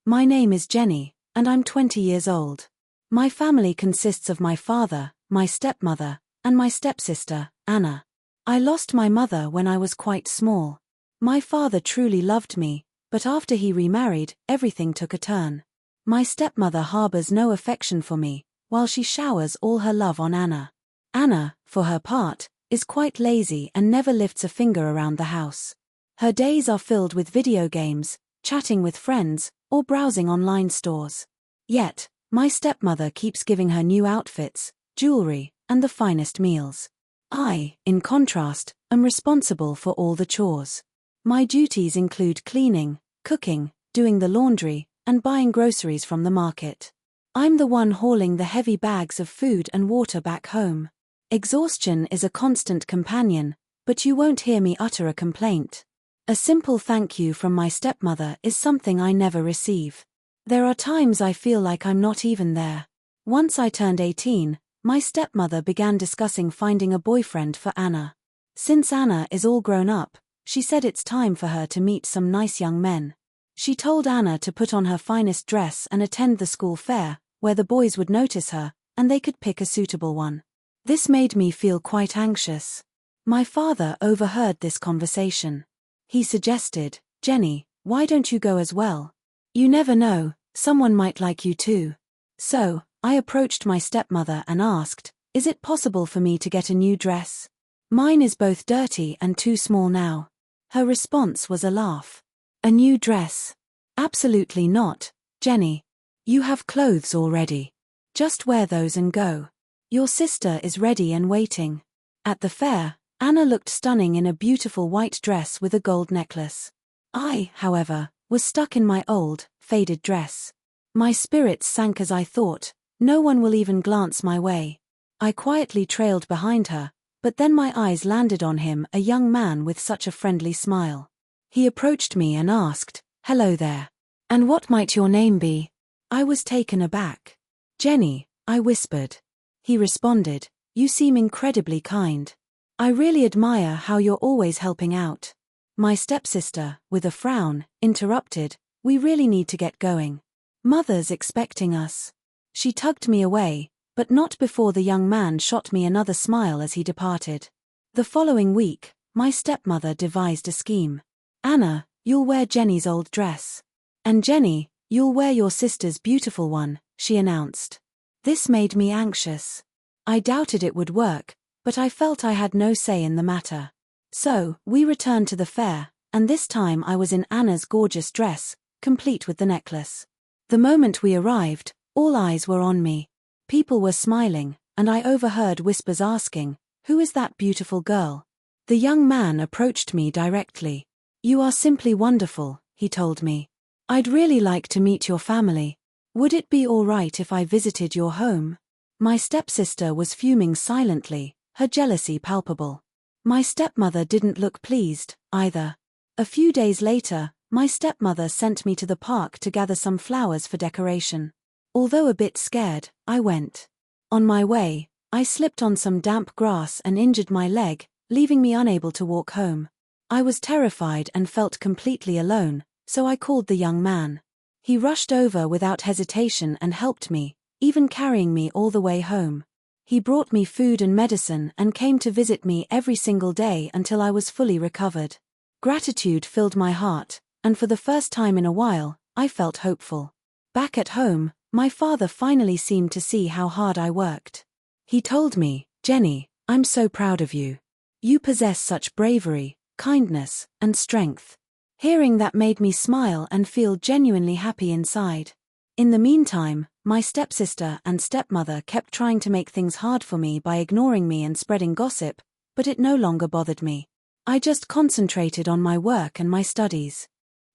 My name is Jenny, and I'm 20 years old. My family consists of my father, my stepmother, and my stepsister, Anna. I lost my mother when I was quite small. My father truly loved me, but after he remarried, everything took a turn. My stepmother harbors no affection for me, while she showers all her love on Anna. Anna, for her part, is quite lazy and never lifts a finger around the house. Her days are filled with video games, chatting with friends, or browsing online stores. Yet, my stepmother keeps giving her new outfits, jewelry, and the finest meals. I, in contrast, am responsible for all the chores. My duties include cleaning, cooking, doing the laundry, and buying groceries from the market. I'm the one hauling the heavy bags of food and water back home. Exhaustion is a constant companion, but you won't hear me utter a complaint. A simple thank you from my stepmother is something I never receive. There are times I feel like I'm not even there. Once I turned 18, my stepmother began discussing finding a boyfriend for Anna. Since Anna is all grown up, she said it's time for her to meet some nice young men. She told Anna to put on her finest dress and attend the school fair, where the boys would notice her, and they could pick a suitable one. This made me feel quite anxious. My father overheard this conversation. He suggested, "Jenny, why don't you go as well? You never know, someone might like you too." So, I approached my stepmother and asked, "Is it possible for me to get a new dress? Mine is both dirty and too small now." Her response was a laugh. "A new dress? Absolutely not, Jenny. You have clothes already. Just wear those and go. Your sister is ready and waiting." At the fair, Anna looked stunning in a beautiful white dress with a gold necklace. I, however, was stuck in my old, faded dress. My spirits sank as I thought, no one will even glance my way. I quietly trailed behind her, but then my eyes landed on him, a young man with such a friendly smile. He approached me and asked, "Hello there. And what might your name be?" I was taken aback. "Jenny," I whispered. He responded, "You seem incredibly kind. I really admire how you're always helping out." My stepsister, with a frown, interrupted, "We really need to get going. Mother's expecting us." She tugged me away, but not before the young man shot me another smile as he departed. The following week, my stepmother devised a scheme. "Anna, you'll wear Jenny's old dress. And Jenny, you'll wear your sister's beautiful one," she announced. This made me anxious. I doubted it would work, but I felt I had no say in the matter. So, we returned to the fair, and this time I was in Anna's gorgeous dress, complete with the necklace. The moment we arrived, all eyes were on me. People were smiling, and I overheard whispers asking, "Who is that beautiful girl?" The young man approached me directly. "You are simply wonderful," he told me. "I'd really like to meet your family. Would it be all right if I visited your home?" My stepsister was fuming silently, her jealousy palpable. My stepmother didn't look pleased, either. A few days later, my stepmother sent me to the park to gather some flowers for decoration. Although a bit scared, I went. On my way, I slipped on some damp grass and injured my leg, leaving me unable to walk home. I was terrified and felt completely alone, so I called the young man. He rushed over without hesitation and helped me, even carrying me all the way home. He brought me food and medicine and came to visit me every single day until I was fully recovered. Gratitude filled my heart, and for the first time in a while, I felt hopeful. Back at home, my father finally seemed to see how hard I worked. He told me, "Jenny, I'm so proud of you. You possess such bravery, kindness, and strength." Hearing that made me smile and feel genuinely happy inside. In the meantime, my stepsister and stepmother kept trying to make things hard for me by ignoring me and spreading gossip, but it no longer bothered me. I just concentrated on my work and my studies.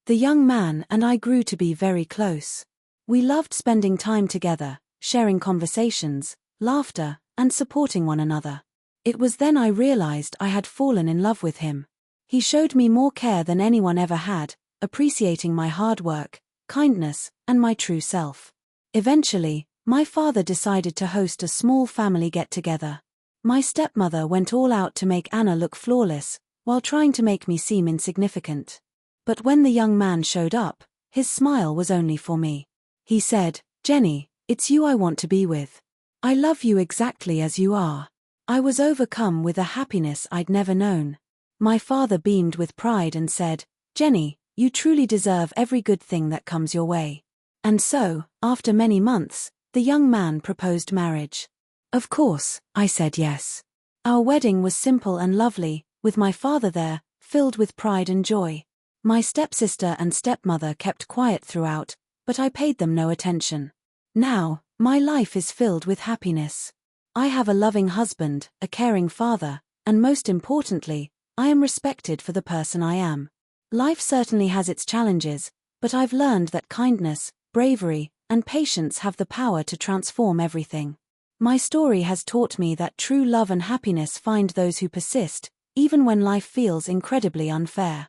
The young man and I grew to be very close. We loved spending time together, sharing conversations, laughter, and supporting one another. It was then I realized I had fallen in love with him. He showed me more care than anyone ever had, appreciating my hard work, kindness, and my true self. Eventually, my father decided to host a small family get-together. My stepmother went all out to make Anna look flawless, while trying to make me seem insignificant. But when the young man showed up, His smile was only for me. He said, "Jenny, it's you I want to be with. I love you exactly as you are." I was overcome with a happiness I'd never known. My father beamed with pride and said, "Jenny, you truly deserve every good thing that comes your way." And so, after many months, the young man proposed marriage. Of course, I said yes. Our wedding was simple and lovely, with my father there, filled with pride and joy. My stepsister and stepmother kept quiet throughout, but I paid them no attention. Now, my life is filled with happiness. I have a loving husband, a caring father, and most importantly, I am respected for the person I am. Life certainly has its challenges, but I've learned that kindness, bravery, and patience have the power to transform everything. My story has taught me that true love and happiness find those who persist, even when life feels incredibly unfair.